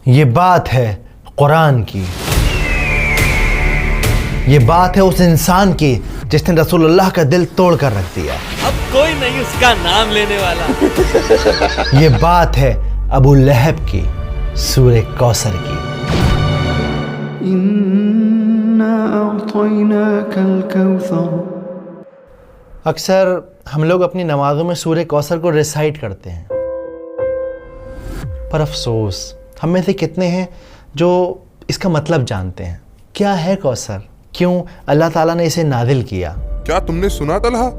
یہ بات ہے قرآن کی، یہ بات ہے اس انسان کی جس نے رسول اللہ کا دل توڑ کر رکھ دیا۔ اب کوئی نہیں اس کا نام لینے والا۔ یہ بات ہے ابو لہب کی، سورہ کوثر کی۔ اِنَّا أَعْطَيْنَاكَ الْكَوْثَرَ۔ اکثر ہم لوگ اپنی نمازوں میں سورہ کوثر کو ریسائٹ کرتے ہیں، پر افسوس ہم میں سے کتنے ہیں جو اس کا مطلب جانتے ہیں؟ کیا ہے کوثر؟ کیوں اللہ تعالیٰ نے اسے نازل کیا؟ کیا تم نے سنا طلحہ؟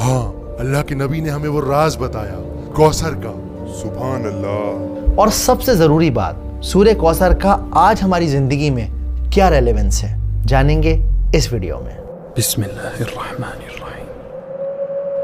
ہاں، اللہ کے نبی نے ہمیں وہ راز بتایا کوثر کا۔ سبحان اللہ۔ اور سب سے ضروری بات، سورہ کوثر کا آج ہماری زندگی میں کیا ریلیونس ہے، جانیں گے اس ویڈیو میں۔ بسم اللہ الرحمن الرحیم۔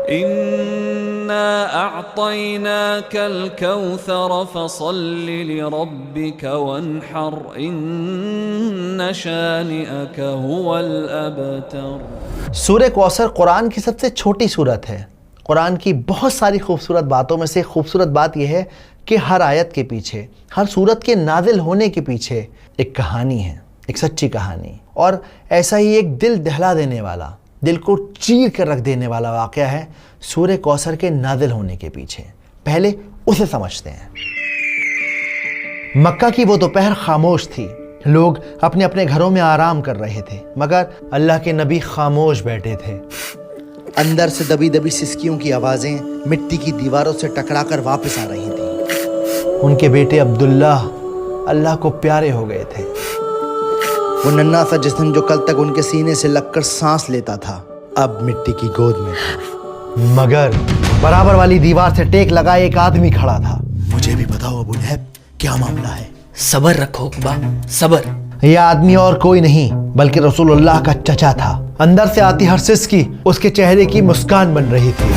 إنا أعطيناك الكوثر فصل لربك وانحر إن شانئك هو الأبتر۔ سورہ کوثر قرآن کی سب سے چھوٹی سورت ہے۔ قرآن کی بہت ساری خوبصورت باتوں میں سے خوبصورت بات یہ ہے کہ ہر آیت کے پیچھے، ہر سورت کے نازل ہونے کے پیچھے ایک کہانی ہے، ایک سچی کہانی، اور ایسا ہی ایک دل دہلا دینے والا، دل کو چیر کر رکھ دینے والا واقعہ ہے سورہ کوثر کے نازل ہونے کے پیچھے۔ پہلے اسے سمجھتے ہیں۔ مکہ کی وہ دوپہر خاموش تھی، لوگ اپنے اپنے گھروں میں آرام کر رہے تھے، مگر اللہ کے نبی خاموش بیٹھے تھے۔ اندر سے دبی دبی سسکیوں کی آوازیں مٹی کی دیواروں سے ٹکرا کر واپس آ رہی تھیں۔ ان کے بیٹے عبداللہ اللہ کو پیارے ہو گئے تھے۔ وہ ننھا سا جسم جو کل تک ان کے سینے سے لگ کر سانس لیتا تھا، اب مٹی کی گود میں تھا۔ مگر برابر والی دیوار سے ٹیک لگائے ایک آدمی کھڑا تھا۔ مجھے بھی بتاؤ ابو لہب، کیا معاملہ ہے؟ صبر رکھو اقبا، صبر۔ یہ آدمی اور کوئی نہیں بلکہ رسول اللہ کا چچا تھا۔ اندر سے آتی ہر سسکی اس کے چہرے کی مسکان بن رہی تھی۔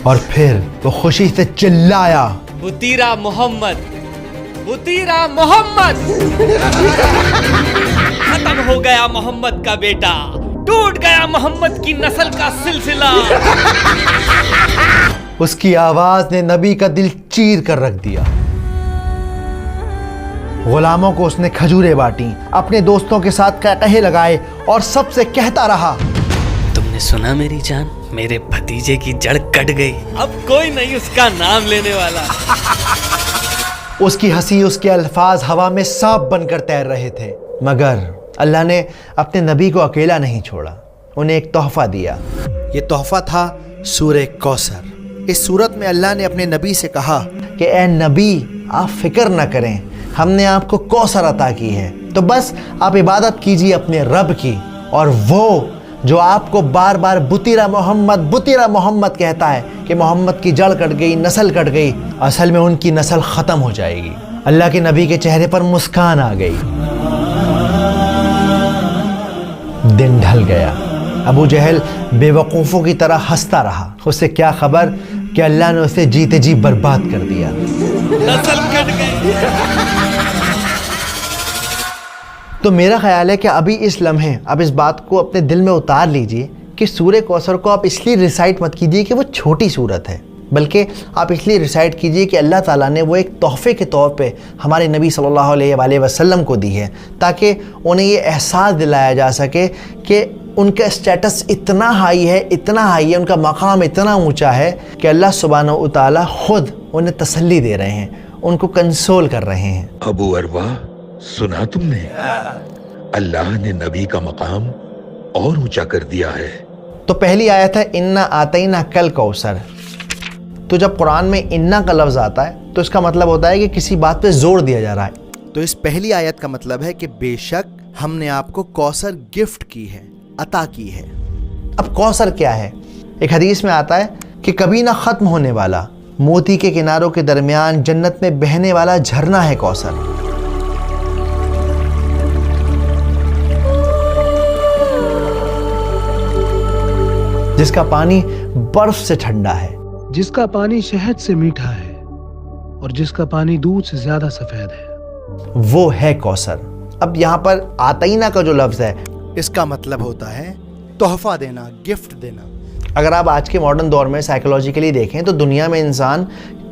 اور پھر وہ خوشی سے چلایا، بطیرہ محمد، بطیرہ محمد۔ ختم ہو گیا محمد کا بیٹا، ٹوٹ گیا محمد کی نسل کا سلسلہ۔ اس کی آواز نے نبی کا دل چیر کر رکھ دیا۔ غلاموں کو اس نے کھجوریں بانٹیں، اپنے دوستوں کے ساتھ قہقہے لگائے اور سب سے کہتا رہا، تم نے سنا میری جان، میرے بھتیجے کی جڑ کٹ گئی، اب کوئی نہیں اس کا نام لینے والا۔ اس کی ہنسی، اس کے الفاظ ہوا میں سانپ بن کر تیر رہے تھے، مگر اللہ نے اپنے نبی کو اکیلا نہیں چھوڑا، انہیں ایک تحفہ دیا۔ یہ تحفہ تھا سورہ کوثر۔ اس سورت میں اللہ نے اپنے نبی سے کہا کہ اے نبی، آپ فکر نہ کریں، ہم نے آپ کو کوثر عطا کی ہے، تو بس آپ عبادت کیجیے اپنے رب کی، اور وہ جو آپ کو بار بار بطیرہ محمد بطیرہ محمد کہتا ہے کہ محمد کی جڑ کٹ گئی، نسل کٹ گئی، اصل میں ان کی نسل ختم ہو جائے گی۔ اللہ کے نبی کے چہرے پر مسکان آ گئی۔ دن ڈھل گیا۔ ابو جہل بے وقوفوں کی طرح ہنستا رہا۔ اسے کیا خبر کہ اللہ نے اسے جیتے جی برباد کر دیا۔ نسل کٹ گئی۔ تو میرا خیال ہے کہ ابھی اس لمحے اب اس بات کو اپنے دل میں اتار لیجئے کہ سورہ کوثر کو آپ اس لیے ریسائٹ مت کیجئے کہ وہ چھوٹی سورت ہے، بلکہ آپ اس لیے ریسائٹ کیجئے کہ اللہ تعالیٰ نے وہ ایک تحفے کے طور پہ ہمارے نبی صلی اللہ علیہ وآلہ وسلم کو دی ہے، تاکہ انہیں یہ احساس دلایا جا سکے کہ ان کا اسٹیٹس اتنا ہائی ہے، ان کا مقام اتنا اونچا ہے کہ اللہ سبحانہ و تعالیٰ خود انہیں تسلی دے رہے ہیں، ان کو کنسول کر رہے ہیں۔ ابو اروا، سنا تم نے؟ اللہ نے نبی کا مقام اور اونچا کر دیا ہے۔ تو پہلی آیت ہے انا آتینا کل کوثر۔ تو جب قرآن میں انا کا لفظ آتا ہے تو اس کا مطلب ہوتا ہے کہ کسی بات پہ زور دیا جا رہا ہے۔ تو اس پہلی آیت کا مطلب ہے کہ بے شک ہم نے آپ کو کوثر گفٹ کی ہے، عطا کی ہے۔ اب کوثر کیا ہے؟ ایک حدیث میں آتا ہے کہ کبھی نہ ختم ہونے والا، موتی کے کناروں کے درمیان جنت میں بہنے والا جھرنا ہے کوثر۔ جس کا پانی برف سے ٹھنڈا ہے، جس کا پانی شہد سے میٹھا ہے، اور جس کا پانی دودھ سے زیادہ سفید ہے، وہ ہے کوثر۔ اب یہاں پر آتینا کا جو لفظ ہے اس کا مطلب ہوتا ہے تحفہ دینا، گفٹ دینا۔ اگر آپ آج کے ماڈرن دور میں سائیکولوجیکلی دیکھیں تو دنیا میں انسان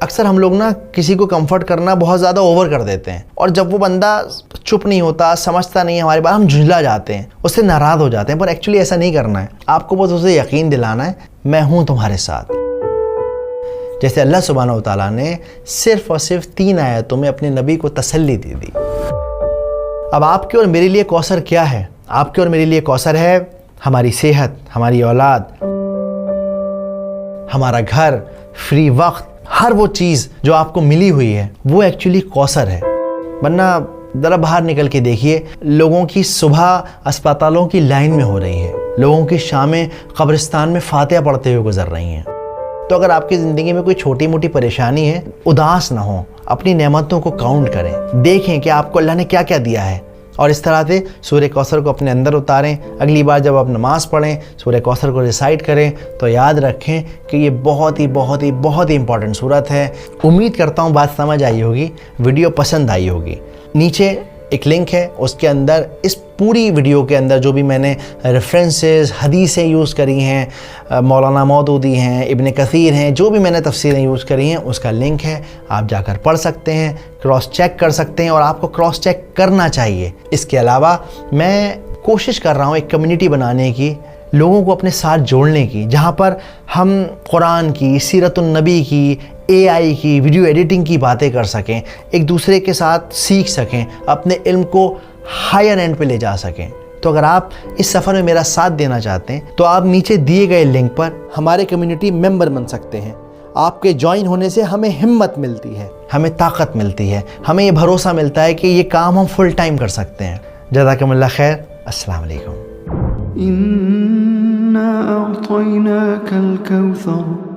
اکثر ہم لوگ نا کسی کو کمفرٹ کرنا بہت زیادہ اوور کر دیتے ہیں، اور جب وہ بندہ چپ نہیں ہوتا، سمجھتا نہیں ہماری بات، ہم جھنجلا جاتے ہیں، اس سے ناراض ہو جاتے ہیں. پر ایکچولی ایسا نہیں کرنا ہے. آپ کو بس اسے یقین دلانا ہے میں ہوں تمہارے ساتھ. جیسے اللہ سبحانہ و تعالیٰ نے صرف اور صرف 3 آیتوں میں اپنے نبی کو تسلی دی. اب آپ کے اور میرے لیے کوثر کیا ہے؟ آپ کے اور میرے لیے کوثر ہے ہماری صحت، ہماری اولاد، ہمارا گھر، فری وقت، ہر وہ چیز جو آپ کو ملی ہوئی ہے وہ ایکچولی کوثر ہے. ورنہ ذرا باہر نکل کے دیکھیے، لوگوں کی صبح اسپتالوں کی لائن میں ہو رہی ہے، لوگوں کی شامیں قبرستان میں فاتحہ پڑھتے ہوئے گزر رہی ہیں. تو اگر آپ کی زندگی میں کوئی چھوٹی موٹی پریشانی ہے، اداس نہ ہوں، اپنی نعمتوں کو کاؤنٹ کریں، دیکھیں کہ آپ کو اللہ نے کیا کیا دیا ہے، اور اس طرح سے سورہ کوثر کو اپنے اندر اتاریں. اگلی بار جب آپ نماز پڑھیں سورہ کوثر کو ریسائٹ کریں تو یاد رکھیں کہ یہ بہت ہی امپورٹنٹ سورت ہے. امید کرتا ہوں بات سمجھ آئی ہوگی، ویڈیو پسند آئی ہوگی. نیچے ایک لنک ہے، اس کے اندر اس پوری ویڈیو کے اندر جو بھی میں نے ریفرنسز، حدیثیں یوز کری ہیں، مولانا مودودی ہیں، ابن کثیر ہیں، جو بھی میں نے تفسیریں یوز کری ہیں اس کا لنک ہے. آپ جا کر پڑھ سکتے ہیں، کراس چیک کر سکتے ہیں، اور آپ کو کراس چیک کرنا چاہیے. اس کے علاوہ میں کوشش کر رہا ہوں ایک کمیونٹی بنانے کی، لوگوں کو اپنے ساتھ جوڑنے کی، جہاں پر ہم قرآن کی، سیرت النبی کی، AI کی، ویڈیو ایڈیٹنگ کی باتیں کر سکیں، ایک دوسرے کے ساتھ سیکھ سکیں، اپنے علم کو ہائر اینڈ پہ لے جا سکیں. تو اگر آپ اس سفر میں میرا ساتھ دینا چاہتے ہیں تو آپ نیچے دیے گئے لنک پر ہمارے کمیونٹی ممبر بن سکتے ہیں. آپ کے جوائن ہونے سے ہمیں ہمت ملتی ہے، ہمیں طاقت ملتی ہے، ہمیں یہ بھروسہ ملتا ہے کہ یہ کام ہم فل ٹائم کر سکتے ہیں. جزاکم اللہ خیر. السلام علیکم. إنا أعطيناك الكوثر